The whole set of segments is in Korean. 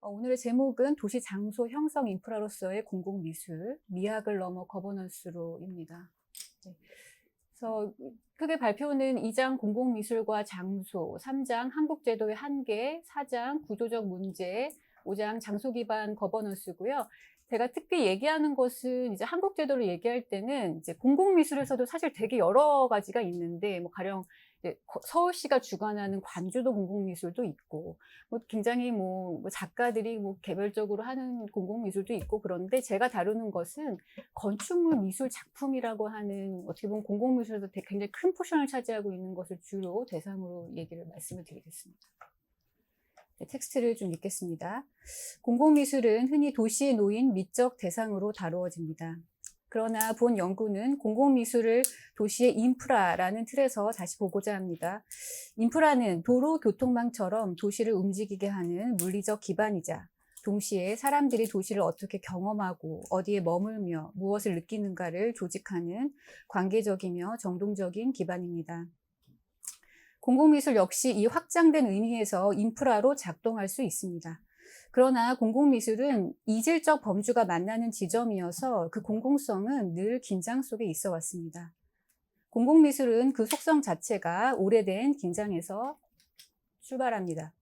오늘의 제목은 도시 장소 형성 인프라로서의 공공미술, 미학을 넘어 거버넌스로입니다. 네. 그래서 크게 발표는 2장 공공미술과 장소, 3장 한국제도의 한계, 4장 구조적 문제, 5장 장소 기반 거버넌스고요. 제가 특히 얘기하는 것은 이제 한국제도를 얘기할 때는 이제 공공미술에서도 사실 되게 여러 가지가 있는데, 뭐 가령 이제 서울시가 주관하는 관주도 공공미술도 있고, 뭐 굉장히 뭐 작가들이 뭐 개별적으로 하는 공공미술도 있고, 그런데 제가 다루는 것은 건축물 미술 작품이라고 하는 어떻게 보면 공공미술에서 굉장히 큰 포션을 차지하고 있는 것을 주로 대상으로 말씀을 드리겠습니다. 네, 텍스트를 좀 읽겠습니다. 공공미술은 흔히 도시에 놓인 미적 대상으로 다루어집니다. 그러나 본 연구는 공공미술을 도시의 인프라라는 틀에서 다시 보고자 합니다. 인프라는 도로 교통망처럼 도시를 움직이게 하는 물리적 기반이자 동시에 사람들이 도시를 어떻게 경험하고 어디에 머물며 무엇을 느끼는가를 조직하는 관계적이며 정동적인 기반입니다. 공공미술 역시 이 확장된 의미에서 인프라로 작동할 수 있습니다. 그러나 공공미술은 이질적 범주가 만나는 지점이어서 그 공공성은 늘 긴장 속에 있어 왔습니다. 공공미술은 그 속성 자체가 오래된 긴장에서 출발합니다.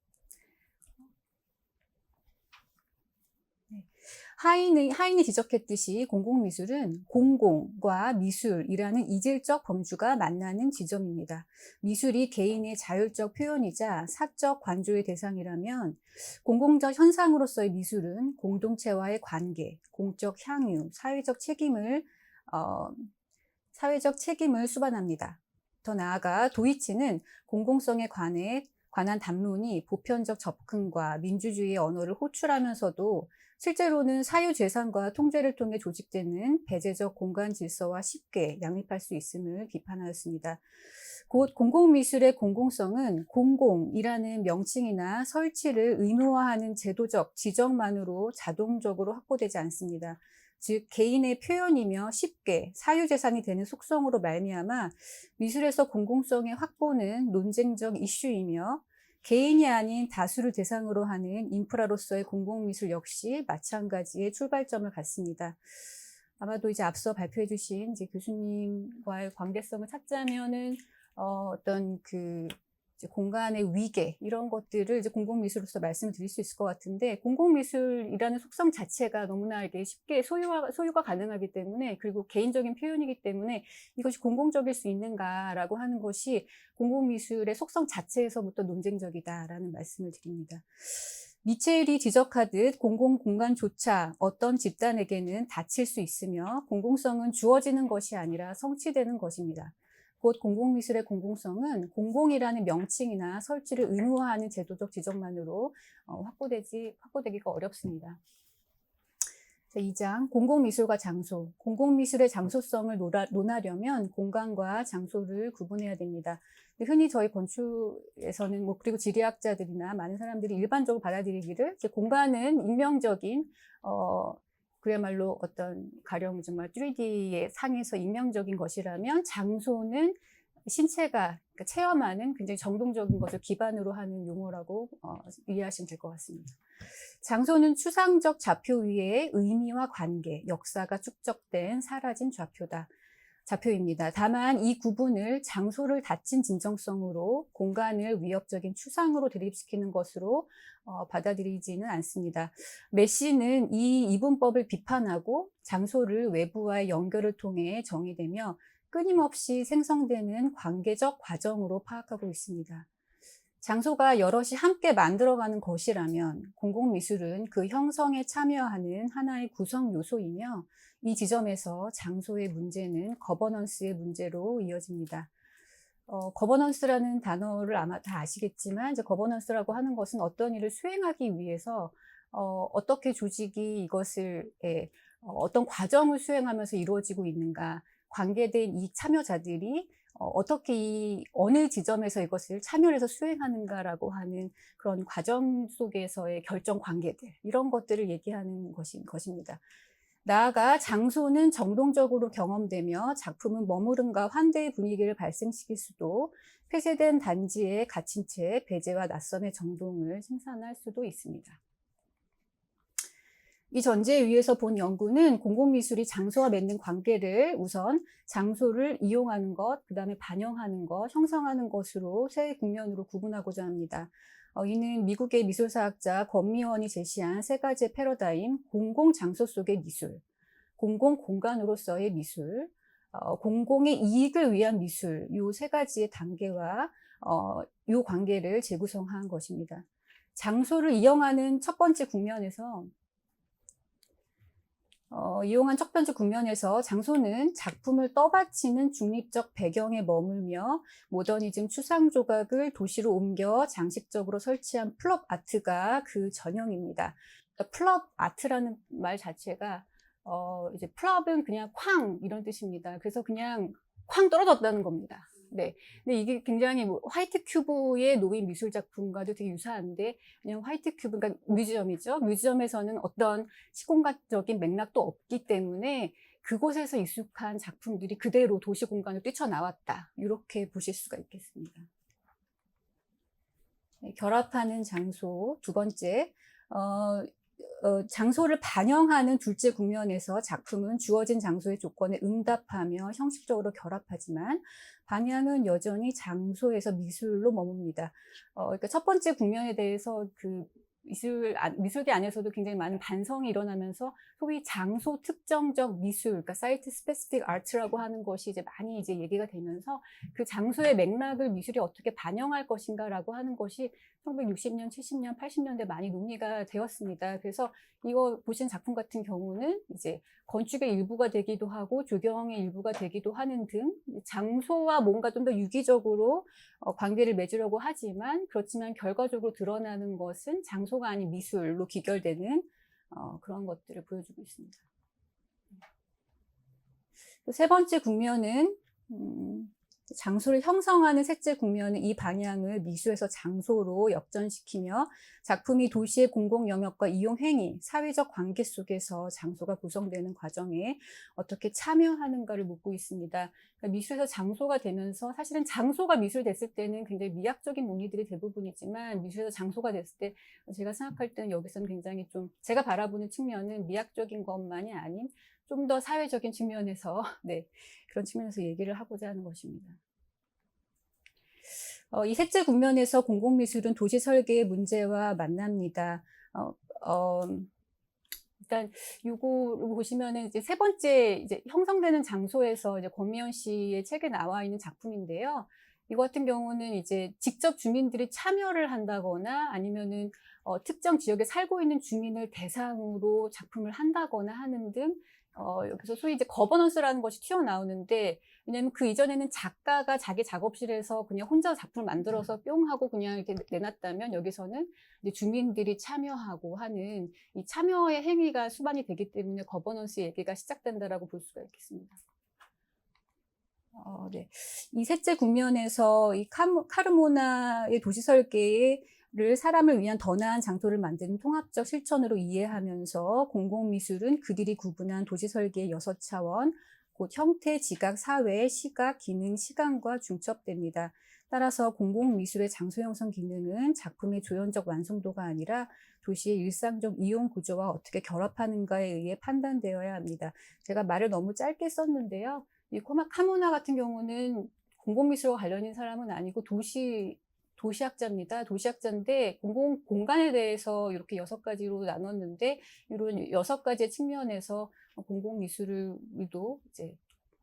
하인이 지적했듯이 공공미술은 공공과 미술이라는 이질적 범주가 만나는 지점입니다. 미술이 개인의 자율적 표현이자 사적 관조의 대상이라면 공공적 현상으로서의 미술은 공동체와의 관계, 공적 향유, 사회적 책임을 수반합니다. 더 나아가 도이치는 공공성에 관한 담론이 보편적 접근과 민주주의의 언어를 호출하면서도 실제로는 사유재산과 통제를 통해 조직되는 배제적 공간 질서와 쉽게 양립할 수 있음을 비판하였습니다. 곧 공공미술의 공공성은 공공이라는 명칭이나 설치를 의무화하는 제도적 지정만으로 자동적으로 확보되지 않습니다. 즉 개인의 표현이며 쉽게 사유재산이 되는 속성으로 말미암아 미술에서 공공성의 확보는 논쟁적 이슈이며 개인이 아닌 다수를 대상으로 하는 인프라로서의 공공미술 역시 마찬가지의 출발점을 갖습니다. 아마도 이제 앞서 발표해 주신 이제 교수님과의 관계성을 찾자면은 어떤 이제 공간의 위계 이런 것들을 이제 공공미술로서 말씀을 드릴 수 있을 것 같은데, 공공미술이라는 속성 자체가 너무나 이게 쉽게 소유가 가능하기 때문에, 그리고 개인적인 표현이기 때문에 이것이 공공적일 수 있는가라고 하는 것이 공공미술의 속성 자체에서부터 논쟁적이다라는 말씀을 드립니다. 미첼이 지적하듯 공공공간조차 어떤 집단에게는 닫힐 수 있으며 공공성은 주어지는 것이 아니라 성취되는 것입니다. 곧 공공미술의 공공성은 공공이라는 명칭이나 설치를 의무화하는 제도적 지적만으로 확보되기가 어렵습니다. 2장 공공미술과 장소. 공공미술의 장소성을 논하려면 공간과 장소를 구분해야 됩니다. 흔히 저희 건축에서는 그리고 지리학자들이나 많은 사람들이 일반적으로 받아들이기를 공간은 익명적인 그야말로 어떤 가령 정말 3D의 상에서 익명적인 것이라면, 장소는 신체가 체험하는 굉장히 정동적인 것을 기반으로 하는 용어라고 이해하시면 될 것 같습니다. 장소는 추상적 좌표 위에 의미와 관계, 역사가 축적된 사라진 좌표입니다. 다만 이 구분을 장소를 닫힌 진정성으로 공간을 위협적인 추상으로 대립시키는 것으로 받아들이지는 않습니다. 메시는 이 이분법을 비판하고 장소를 외부와의 연결을 통해 정의되며 끊임없이 생성되는 관계적 과정으로 파악하고 있습니다. 장소가 여럿이 함께 만들어가는 것이라면 공공미술은 그 형성에 참여하는 하나의 구성 요소이며, 이 지점에서 장소의 문제는 거버넌스의 문제로 이어집니다. 거버넌스라는 단어를 아마 다 아시겠지만, 이제 거버넌스라고 하는 것은 어떤 일을 수행하기 위해서 어떻게 조직이 이것을 어떤 과정을 수행하면서 이루어지고 있는가, 관계된 이 참여자들이 어떻게 어느 지점에서 이것을 참여해서 수행하는가라고 하는 그런 과정 속에서의 결정 관계들, 이런 것들을 얘기하는 것입니다. 나아가 장소는 정동적으로 경험되며 작품은 머무름과 환대의 분위기를 발생시킬 수도, 폐쇄된 단지에 갇힌 채 배제와 낯섦의 정동을 생산할 수도 있습니다. 이 전제에 의해서 본 연구는 공공미술이 장소와 맺는 관계를 우선 장소를 이용하는 것, 그 다음에 반영하는 것, 형성하는 것으로 세 국면으로 구분하고자 합니다. 이는 미국의 미술사학자 권미원이 제시한 세 가지의 패러다임, 공공장소 속의 미술, 공공공간으로서의 미술, 공공의 이익을 위한 미술, 이 세 가지의 단계와 이 관계를 재구성한 것입니다. 장소를 이용하는 첫 번째 국면에서 이용한 첫 번째 국면에서 장소는 작품을 떠받치는 중립적 배경에 머물며 모더니즘 추상 조각을 도시로 옮겨 장식적으로 설치한 플럽 아트가 그 전형입니다. 그러니까 플럽 아트라는 말 자체가 이제 플럽은 그냥 쾅 이런 뜻입니다. 그래서 그냥 쾅 떨어졌다는 겁니다. 네. 근데 이게 굉장히 뭐 화이트 큐브의 노인 미술 작품과도 되게 유사한데, 그냥 화이트 큐브, 그러니까 뮤지엄이죠. 뮤지엄에서는 어떤 시공간적인 맥락도 없기 때문에 그곳에서 익숙한 작품들이 그대로 도시 공간으로 뛰쳐나왔다. 이렇게 보실 수가 있겠습니다. 네, 결합하는 장소 두 번째. 장소를 반영하는 둘째 국면에서 작품은 주어진 장소의 조건에 응답하며 형식적으로 결합하지만 방향은 여전히 장소에서 미술로 머뭅니다. 그러니까 첫 번째 국면에 대해서 그 미술계 안에서도 굉장히 많은 반성이 일어나면서 소위 장소 특정적 미술, 그러니까 사이트 스페시픽 아트라고 하는 것이 이제 많이 이제 얘기가 되면서 그 장소의 맥락을 미술이 어떻게 반영할 것인가라고 하는 것이 1960년, 70년, 80년대 많이 논의가 되었습니다. 그래서 이거 보신 작품 같은 경우는 이제 건축의 일부가 되기도 하고 조경의 일부가 되기도 하는 등 장소와 뭔가 좀 더 유기적으로 관계를 맺으려고 하지만, 그렇지만 결과적으로 드러나는 것은 장소가 아닌 미술로 귀결되는 그런 것들을 보여주고 있습니다. 세 번째 국면은 장소를 형성하는 셋째 국면은 이 방향을 미술에서 장소로 역전시키며 작품이 도시의 공공 영역과 이용 행위, 사회적 관계 속에서 장소가 구성되는 과정에 어떻게 참여하는가를 묻고 있습니다. 그러니까 미술에서 장소가 되면서, 사실은 장소가 미술 됐을 때는 굉장히 미학적인 논의들이 대부분이지만, 미술에서 장소가 됐을 때 제가 생각할 때는 여기서는 굉장히 좀 제가 바라보는 측면은 미학적인 것만이 아닌 좀 더 사회적인 측면에서 네, 그런 측면에서 얘기를 하고자 하는 것입니다. 이 셋째 국면에서 공공미술은 도시 설계의 문제와 만납니다. 일단 요거 보시면은 이제 세 번째 이제 형성되는 장소에서 이제 권미연 씨의 책에 나와 있는 작품인데요. 이거 같은 경우는 이제 직접 주민들이 참여를 한다거나 아니면은 특정 지역에 살고 있는 주민을 대상으로 작품을 한다거나 하는 등 여기서 소위 이제 거버넌스라는 것이 튀어나오는데, 왜냐하면 그 이전에는 작가가 자기 작업실에서 그냥 혼자 작품을 만들어서 뿅 하고 그냥 이렇게 내놨다면, 여기서는 이제 주민들이 참여하고 하는 이 참여의 행위가 수반이 되기 때문에 거버넌스 얘기가 시작된다라고 볼 수가 있겠습니다. 네. 이 셋째 국면에서 이 카르모나의 도시 설계를 사람을 위한 더 나은 장소를 만드는 통합적 실천으로 이해하면서 공공미술은 그들이 구분한 도시 설계의 6차원, 곧 형태, 지각, 사회, 시각, 기능, 시간과 중첩됩니다. 따라서 공공미술의 장소 형성 기능은 작품의 조연적 완성도가 아니라 도시의 일상적 이용 구조와 어떻게 결합하는가에 의해 판단되어야 합니다. 제가 말을 너무 짧게 썼는데요. 이 카모나 같은 경우는 공공미술과 관련인 사람은 아니고 도시학자입니다. 도시학자인데 공공 공간에 대해서 이렇게 6가지로 나눴는데, 이런 6가지의 측면에서 공공미술도 이제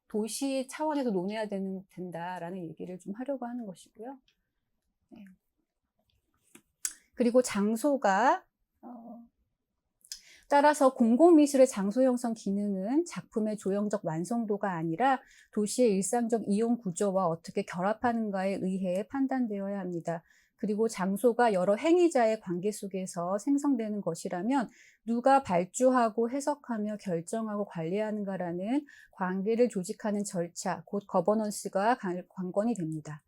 도시 차원에서 논해야 된다라는 얘기를 좀 하려고 하는 것이고요. 네. 그리고 장소가 따라서 공공미술의 장소 형성 기능은 작품의 조형적 완성도가 아니라 도시의 일상적 이용 구조와 어떻게 결합하는가에 의해 판단되어야 합니다. 그리고 장소가 여러 행위자의 관계 속에서 생성되는 것이라면 누가 발주하고 해석하며 결정하고 관리하는가라는 관계를 조직하는 절차, 곧 거버넌스가 관건이 됩니다.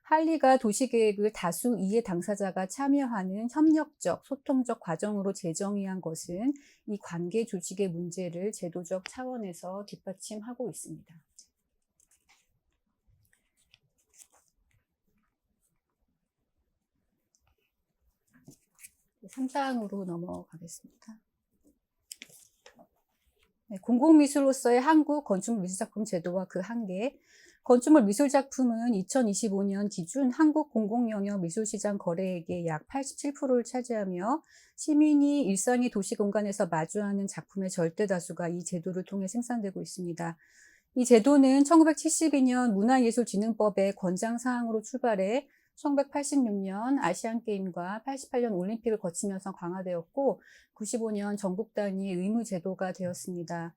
할리가 도시계획을 다수 이해 당사자가 참여하는 협력적, 소통적 과정으로 재정의한 것은 이 관계 조직의 문제를 제도적 차원에서 뒷받침하고 있습니다. 3장으로 넘어가겠습니다. 네, 공공미술로서의 한국 건축물 미술작품 제도와 그 한계. 건축물 미술작품은 2025년 기준 한국 공공영역 미술시장 거래액의 약 87%를 차지하며 시민이 일상의 도시 공간에서 마주하는 작품의 절대 다수가 이 제도를 통해 생산되고 있습니다. 이 제도는 1972년 문화예술진흥법의 권장사항으로 출발해 1986년 아시안게임과 88년 올림픽을 거치면서 강화되었고 95년 전국 단위 의무제도가 되었습니다.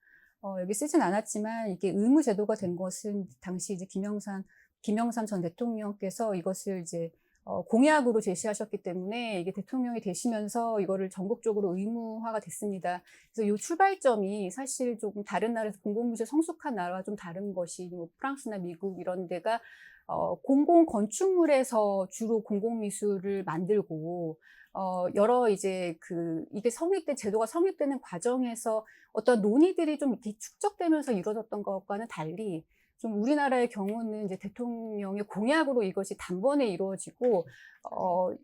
여기 쓰진 않았지만 이게 의무제도가 된 것은 당시 이제 김영삼 전 대통령께서 이것을 이제 공약으로 제시하셨기 때문에 이게 대통령이 되시면서 이거를 전국적으로 의무화가 됐습니다. 그래서 이 출발점이 사실 조금 다른 나라에서 공공미술 성숙한 나라와 좀 다른 것이 뭐 프랑스나 미국 이런 데가 공공 건축물에서 주로 공공미술을 만들고 여러 이제 이게 제도가 성립되는 과정에서 어떤 논의들이 좀 이렇게 축적되면서 이루어졌던 것과는 달리 좀 우리나라의 경우는 이제 대통령의 공약으로 이것이 단번에 이루어지고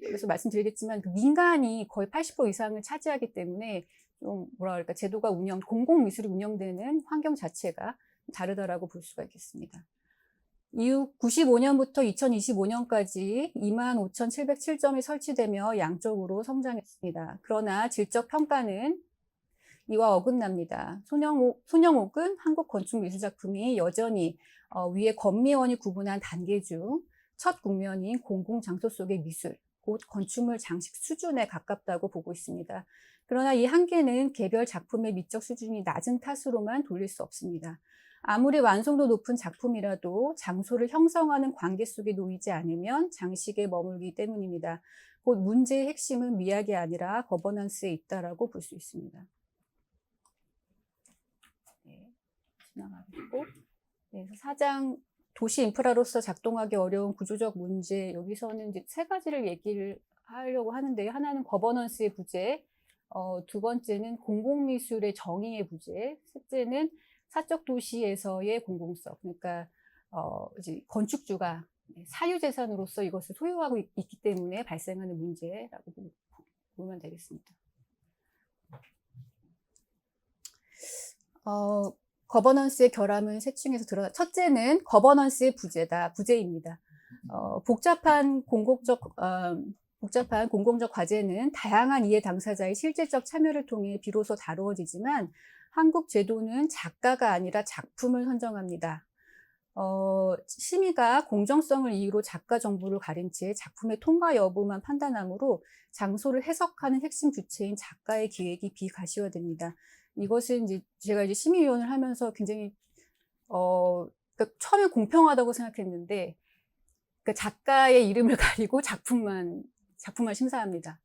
여기서 말씀드리겠지만 그 민간이 거의 80% 이상을 차지하기 때문에 좀 뭐라 그럴까 제도가 공공미술이 운영되는 환경 자체가 다르다라고 볼 수가 있겠습니다. 이후 95년부터 2025년까지 25,707점이 설치되며 양적으로 성장했습니다. 그러나 질적 평가는 이와 어긋납니다. 손영옥은 한국 건축미술작품이 여전히 위에 건미원이 구분한 단계 중 첫 국면인 공공장소 속의 미술, 곧 건축물 장식 수준에 가깝다고 보고 있습니다. 그러나 이 한계는 개별 작품의 미적 수준이 낮은 탓으로만 돌릴 수 없습니다. 아무리 완성도 높은 작품이라도 장소를 형성하는 관계 속에 놓이지 않으면 장식에 머물기 때문입니다. 곧 문제의 핵심은 미학이 아니라 거버넌스에 있다라고 볼 수 있습니다. 네, 지나가겠고, 네, 4장 도시 인프라로서 작동하기 어려운 구조적 문제, 여기서는 이제 세 가지를 얘기를 하려고 하는데요. 하나는 거버넌스의 부재, 두 번째는 공공미술의 정의의 부재, 셋째는 사적 도시에서의 공공성, 그러니까 이제 건축주가 사유재산으로서 이것을 소유하고 있기 때문에 발생하는 문제라고 보면 되겠습니다. 거버넌스의 결함은 세 층에서 첫째는 거버넌스의 부재입니다. 복잡한 공공적 과제는 다양한 이해 당사자의 실질적 참여를 통해 비로소 다루어지지만 한국 제도는 작가가 아니라 작품을 선정합니다. 심의가 공정성을 이유로 작가 정보를 가린 채 작품의 통과 여부만 판단하므로 장소를 해석하는 핵심 주체인 작가의 기획이 비가시화됩니다. 이것은 이제 제가 이제 심의위원을 하면서 굉장히 그러니까 처음에 공평하다고 생각했는데 그러니까 작가의 이름을 가리고 작품만 심사합니다.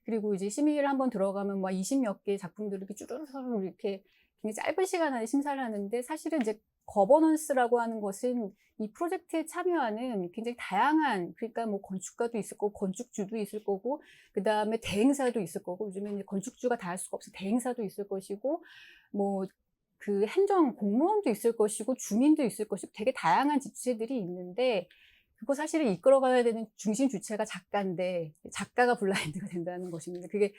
그리고 이제 심의를 한번 들어가면 막 20몇 개의 작품들을 이렇게 쭈루루루 이렇게 굉장히 짧은 시간 안에 심사를 하는데 사실은 이제 거버넌스라고 하는 것은 이 프로젝트에 참여하는 굉장히 다양한, 그러니까 뭐 건축가도 있을 거고 건축주도 있을 거고 그다음에 대행사도 있을 거고, 요즘에는 이제 건축주가 다 할 수가 없어 대행사도 있을 것이고 뭐 그 행정 공무원도 있을 것이고 주민도 있을 것이고 되게 다양한 주체들이 있는데 그거 사실은 이끌어가야 되는 중심 주체가 작가인데 작가가 블라인드가 된다는 것입니다. 그게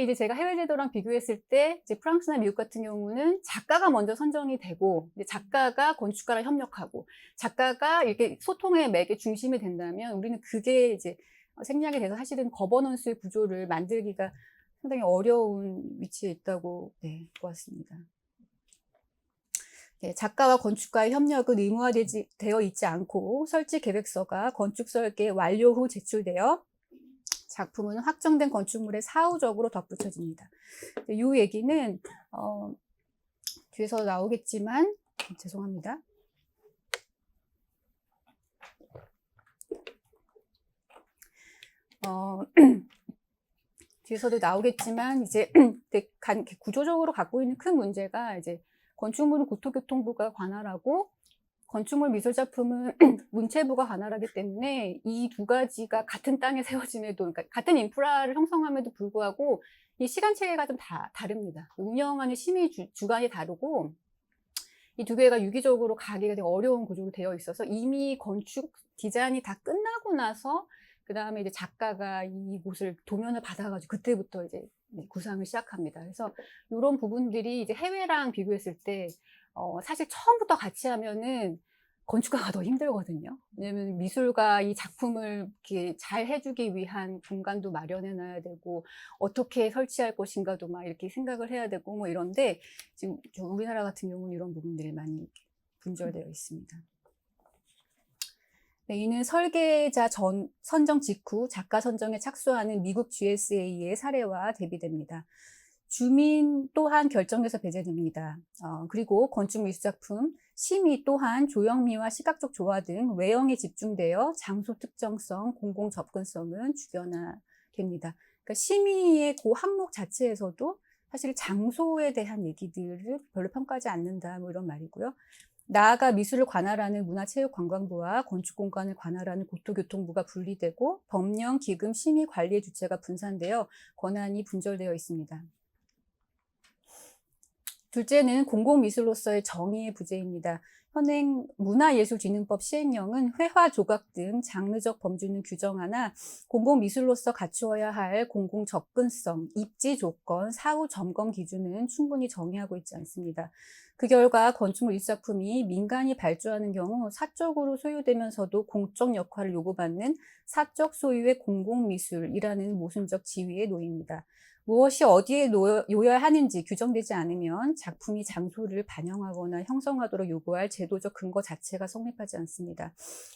이제 제가 해외 제도랑 비교했을 때 이제 프랑스나 미국 같은 경우는 작가가 먼저 선정이 되고 이제 작가가 건축가랑 협력하고 작가가 이렇게 소통의 맥의 중심이 된다면 우리는 그게 이제 생략이 돼서 사실은 거버넌스의 구조를 만들기가 상당히 어려운 위치에 있다고 보았습니다. 작가와 건축가의 협력은 의무화되어 있지 않고 설치 계획서가 건축 설계 완료 후 제출되어 작품은 확정된 건축물에 사후적으로 덧붙여집니다. 이 얘기는 뒤에서 나오겠지만 죄송합니다. 뒤에서도 나오겠지만 이제 구조적으로 갖고 있는 큰 문제가 이제 건축물은 국토교통부가 관할하고 건축물 미술작품은 문체부가 관할하기 때문에 이 두 가지가 같은 땅에 세워짐에도, 그러니까 같은 인프라를 형성함에도 불구하고 이 시간 체계가 좀 다릅니다. 운영하는 심의 주관이 다르고 이 두 개가 유기적으로 가기가 되게 어려운 구조로 되어 있어서 이미 건축 디자인이 다 끝나고 나서 그 다음에 이제 작가가 이곳을 도면을 받아가지고 그때부터 이제 구상을 시작합니다. 그래서 이런 부분들이 이제 해외랑 비교했을 때 사실 처음부터 같이 하면은 건축가가 더 힘들거든요. 왜냐면 미술가 이 작품을 이렇게 잘 해주기 위한 공간도 마련해 놔야 되고, 어떻게 설치할 것인가도 막 이렇게 생각을 해야 되고, 뭐 이런데, 지금 우리나라 같은 경우는 이런 부분들이 많이 분절되어 있습니다. 네, 이는 설계자 선정 직후 작가 선정에 착수하는 미국 GSA의 사례와 대비됩니다. 주민 또한 결정에서 배제됩니다. 그리고 건축 미술작품, 심의 또한 조형미와 시각적 조화 등 외형에 집중되어 장소 특정성, 공공 접근성은 주변화됩니다. 그러니까 심의의 그 항목 자체에서도 사실 장소에 대한 얘기들을 별로 평가하지 않는다, 뭐 이런 말이고요. 나아가 미술을 관할하는 문화체육관광부와 건축공간을 관할하는 국토교통부가 분리되고 법령, 기금, 심의, 관리의 주체가 분산되어 권한이 분절되어 있습니다. 둘째는 공공미술로서의 정의의 부재입니다. 현행 문화예술진흥법 시행령은 회화, 조각 등 장르적 범주는 규정하나 공공미술로서 갖추어야 할 공공 접근성, 입지 조건, 사후 점검 기준은 충분히 정의하고 있지 않습니다. 그 결과 건축물 미술작품이 민간이 발주하는 경우 사적으로 소유되면서도 공적 역할을 요구받는 사적 소유의 공공미술이라는 모순적 지위에 놓입니다. 무엇이 어디에 놓여야 하는지 규정되지 않으면 작품이 장소를 반영하거나 형성하도록 요구할 제도적 근거 자체가 성립하지 않습니다.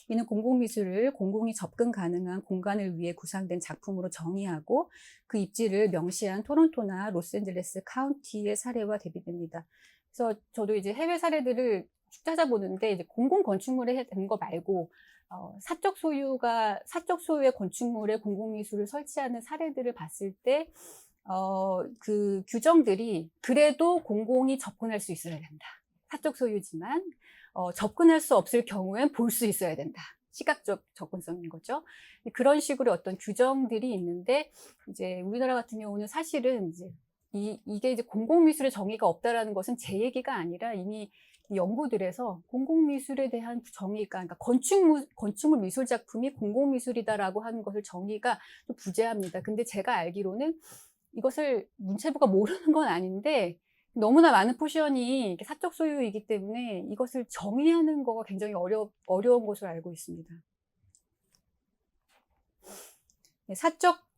이는 공공미술을 공공이 접근 가능한 공간을 위해 구상된 작품으로 정의하고 그 입지를 명시한 토론토나 로스앤젤레스 카운티의 사례와 대비됩니다. 그래서 저도 이제 해외 사례들을 쭉 찾아보는데 이제 공공 건축물에 된 거 말고 사적 소유의 건축물에 공공미술을 설치하는 사례들을 봤을 때 그 규정들이 그래도 공공이 접근할 수 있어야 된다. 사적 소유지만 접근할 수 없을 경우엔 볼 수 있어야 된다. 시각적 접근성인 거죠. 그런 식으로 어떤 규정들이 있는데 이제 우리나라 같은 경우는 사실은 이제 이게 이제 공공미술의 정의가 없다라는 것은 제 얘기가 아니라 이미 연구들에서 공공미술에 대한 정의가, 그러니까 건축물 미술 작품이 공공미술이다라고 하는 것을 정의가 좀 부재합니다. 근데 제가 알기로는 이것을 문체부가 모르는 건 아닌데 너무나 많은 포션이 사적 소유이기 때문에 이것을 정의하는 거가 굉장히 어려운 것으로 알고 있습니다.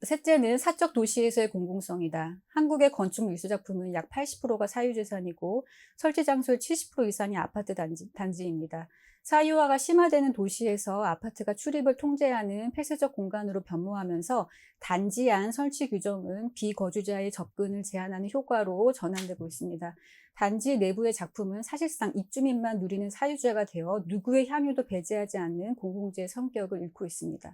셋째는 사적 도시에서의 공공성이다. 한국의 건축 미술작품은 약 80%가 사유재산이고 설치 장소의 70% 이상이 아파트 단지입니다. 사유화가 심화되는 도시에서 아파트가 출입을 통제하는 폐쇄적 공간으로 변모하면서 단지 안 설치 규정은 비거주자의 접근을 제한하는 효과로 전환되고 있습니다. 단지 내부의 작품은 사실상 입주민만 누리는 사유지가 되어 누구의 향유도 배제하지 않는 공공재의 성격을 잃고 있습니다.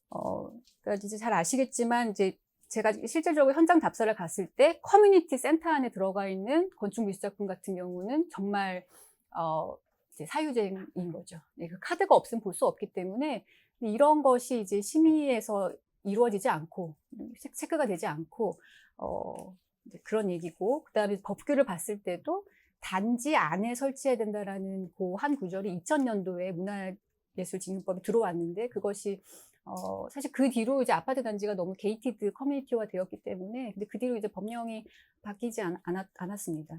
그러니까 이제 잘 아시겠지만 이제 제가 실질적으로 현장 답사를 갔을 때 커뮤니티 센터 안에 들어가 있는 건축 미술작품 같은 경우는 정말 이제 사유재인 거죠. 네, 그 카드가 없으면 볼 수 없기 때문에 이런 것이 이제 심의에서 이루어지지 않고 체크가 되지 않고 이제 그런 얘기고, 그다음에 법규를 봤을 때도 단지 안에 설치해야 된다라는 그 한 구절이 2000년도에 문화예술진흥법이 들어왔는데 그것이 사실 그 뒤로 이제 아파트 단지가 너무 게이티드 커뮤니티화 되었기 때문에 근데 그 뒤로 이제 법령이 바뀌지 않았습니다.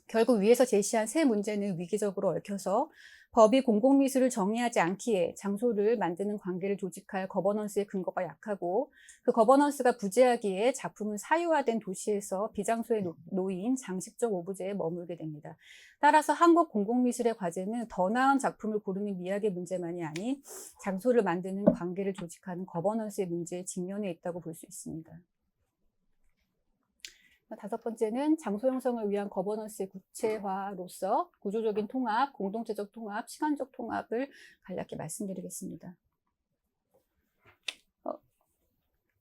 결국 위에서 제시한 세 문제는 위기적으로 얽혀서 법이 공공미술을 정의하지 않기에 장소를 만드는 관계를 조직할 거버넌스의 근거가 약하고 그 거버넌스가 부재하기에 작품은 사유화된 도시에서 비장소에 놓인 장식적 오브제에 머물게 됩니다. 따라서 한국 공공미술의 과제는 더 나은 작품을 고르는 미학의 문제만이 아닌 장소를 만드는 관계를 조직하는 거버넌스의 문제에 직면해 있다고 볼 수 있습니다. 다섯 번째는 장소 형성을 위한 거버넌스의 구체화로서 구조적인 통합, 공동체적 통합, 시간적 통합을 간략히 말씀드리겠습니다.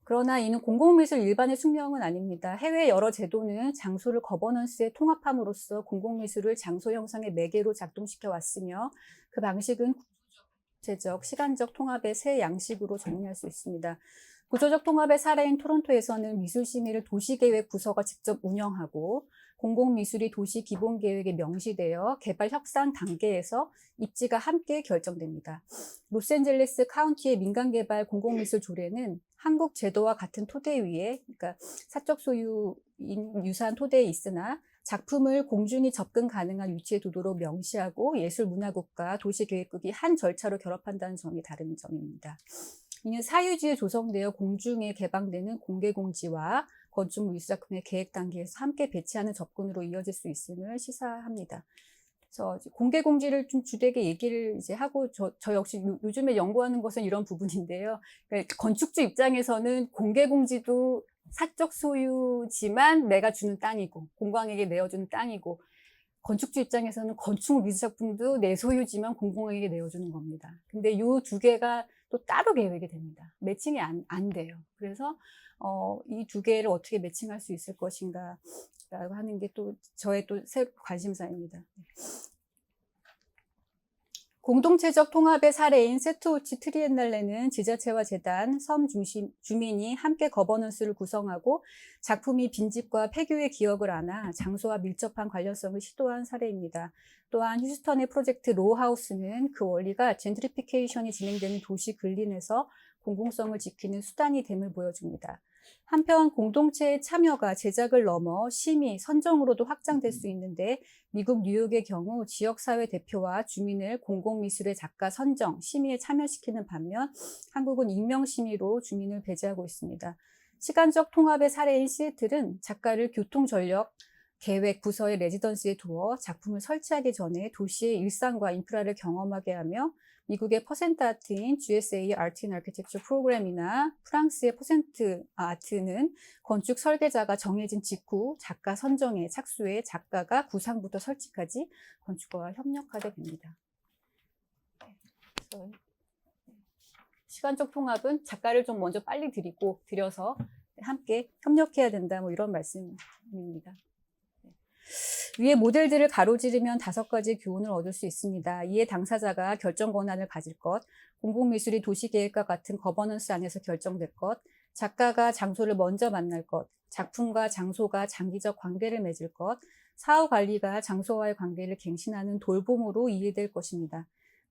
그러나 이는 공공미술 일반의 숙명은 아닙니다. 해외 여러 제도는 장소를 거버넌스에 통합함으로써 공공미술을 장소 형성의 매개로 작동시켜 왔으며 그 방식은 구체적, 시간적 통합의 세 양식으로 정리할 수 있습니다. 구조적 통합의 사례인 토론토에서는 미술심의를 도시계획 부서가 직접 운영하고 공공미술이 도시기본계획에 명시되어 개발 협상 단계에서 입지가 함께 결정됩니다. 로스앤젤레스 카운티의 민간개발 공공미술 조례는 한국 제도와 같은 토대 위에, 그러니까 사적 소유인 유사한 토대에 있으나 작품을 공중이 접근 가능한 위치에 두도록 명시하고 예술문화국과 도시계획국이 한 절차로 결합한다는 점이 다른 점입니다. 이는 사유지에 조성되어 공중에 개방되는 공개공지와 건축물 미술작품의 계획 단계에서 함께 배치하는 접근으로 이어질 수 있음을 시사합니다. 그래서 공개공지를 좀 주되게 얘기를 이제 하고 저 역시 요즘에 연구하는 것은 이런 부분인데요. 그러니까 건축주 입장에서는 공개공지도 사적 소유지만 내가 주는 땅이고 공공에게 내어주는 땅이고, 건축주 입장에서는 건축물 미술작품도 내 소유지만 공공에게 내어주는 겁니다. 근데 이 두 개가 또 따로 계획이 됩니다. 매칭이 안 돼요. 그래서 이 두 개를 어떻게 매칭할 수 있을 것인가 라고 하는 게 또 저의 또 새 관심사입니다. 공동체적 통합의 사례인 세트우치 트리엔날레는 지자체와 재단, 섬 주민이 함께 거버넌스를 구성하고 작품이 빈집과 폐교의 기억을 안아 장소와 밀접한 관련성을 시도한 사례입니다. 또한 휴스턴의 프로젝트 로하우스는 그 원리가 젠트리피케이션이 진행되는 도시 근린에서 공공성을 지키는 수단이 됨을 보여줍니다. 한편 공동체의 참여가 제작을 넘어 심의, 선정으로도 확장될 수 있는데, 미국 뉴욕의 경우 지역사회 대표와 주민을 공공미술의 작가 선정, 심의에 참여시키는 반면 한국은 익명심의로 주민을 배제하고 있습니다. 시간적 통합의 사례인 시애틀은 작가를 교통전력, 계획, 부서의 레지던시에 두어 작품을 설치하기 전에 도시의 일상과 인프라를 경험하게 하며, 미국의 퍼센트 아트인 GSA 아트 인 아키텍처 프로그램이나 프랑스의 퍼센트 아트는 건축 설계자가 정해진 직후 작가 선정에 착수해 작가가 구상부터 설치까지 건축가와 협력하게 됩니다. 시간적 통합은 작가를 좀 먼저 빨리 들여서 함께 협력해야 된다, 뭐 이런 말씀입니다. 위의 모델들을 가로지르면 5가지 교훈을 얻을 수 있습니다. 이에 당사자가 결정 권한을 가질 것, 공공미술이 도시계획과 같은 거버넌스 안에서 결정될 것, 작가가 장소를 먼저 만날 것, 작품과 장소가 장기적 관계를 맺을 것, 사후관리가 장소와의 관계를 갱신하는 돌봄으로 이해될 것입니다.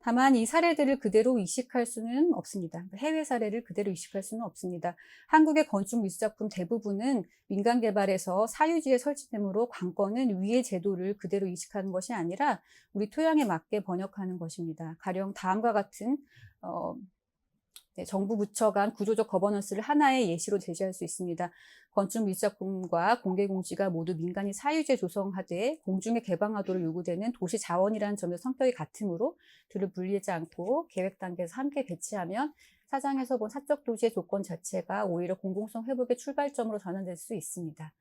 다만 이 사례들을 그대로 이식할 수는 없습니다. 해외 사례를 그대로 이식할 수는 없습니다. 한국의 건축 미술작품 대부분은 민간 개발에서 사유지에 설치되므로 관건은 위의 제도를 그대로 이식하는 것이 아니라 우리 토양에 맞게 번역하는 것입니다. 가령 다음과 같은 정부 부처 간 구조적 거버넌스를 하나의 예시로 제시할 수 있습니다. 건축 미술작품과 공개공지가 모두 민간이 사유지에 조성하되 공중에 개방하도록 요구되는 도시 자원이라는 점에서 성격이 같으므로 둘을 분리하지 않고 계획 단계에서 함께 배치하면 사장에서 본 사적 도시의 조건 자체가 오히려 공공성 회복의 출발점으로 전환될 수 있습니다.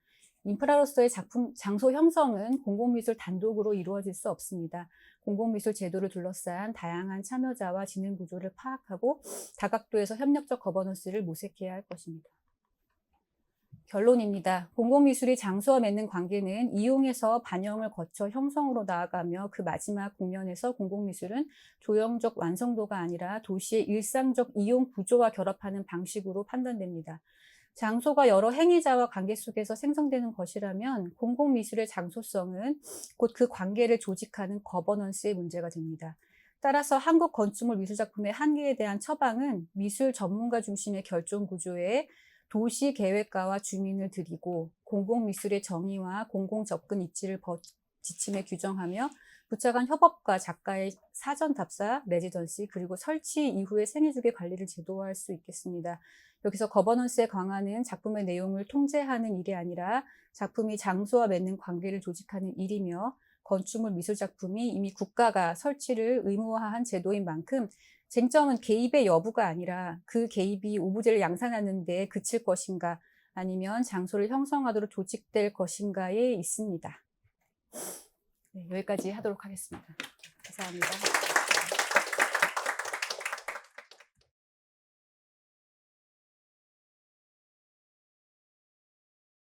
인프라로서의 장소 형성은 공공미술 단독으로 이루어질 수 없습니다. 공공미술 제도를 둘러싼 다양한 참여자와 진행 구조를 파악하고 다각도에서 협력적 거버넌스를 모색해야 할 것입니다. 결론입니다. 공공미술이 장소와 맺는 관계는 이용에서 반영을 거쳐 형성으로 나아가며 그 마지막 국면에서 공공미술은 조형적 완성도가 아니라 도시의 일상적 이용 구조와 결합하는 방식으로 판단됩니다. 장소가 여러 행위자와 관계 속에서 생성되는 것이라면 공공미술의 장소성은 곧 그 관계를 조직하는 거버넌스의 문제가 됩니다. 따라서 한국 건축물 미술작품의 한계에 대한 처방은 미술 전문가 중심의 결정 구조에 도시계획가와 주민을 들이고 공공미술의 정의와 공공접근 입지를 지침에 규정하며 부처 간 협업과 작가의 사전 답사, 레지던시, 그리고 설치 이후의 생애주기 관리를 제도화할 수 있겠습니다. 여기서 거버넌스의 강화는 작품의 내용을 통제하는 일이 아니라 작품이 장소와 맺는 관계를 조직하는 일이며, 건축물 미술작품이 이미 국가가 설치를 의무화한 제도인 만큼 쟁점은 개입의 여부가 아니라 그 개입이 오브제를 양산하는 데 그칠 것인가 아니면 장소를 형성하도록 조직될 것인가에 있습니다. 네, 여기까지 하도록 하겠습니다. 감사합니다.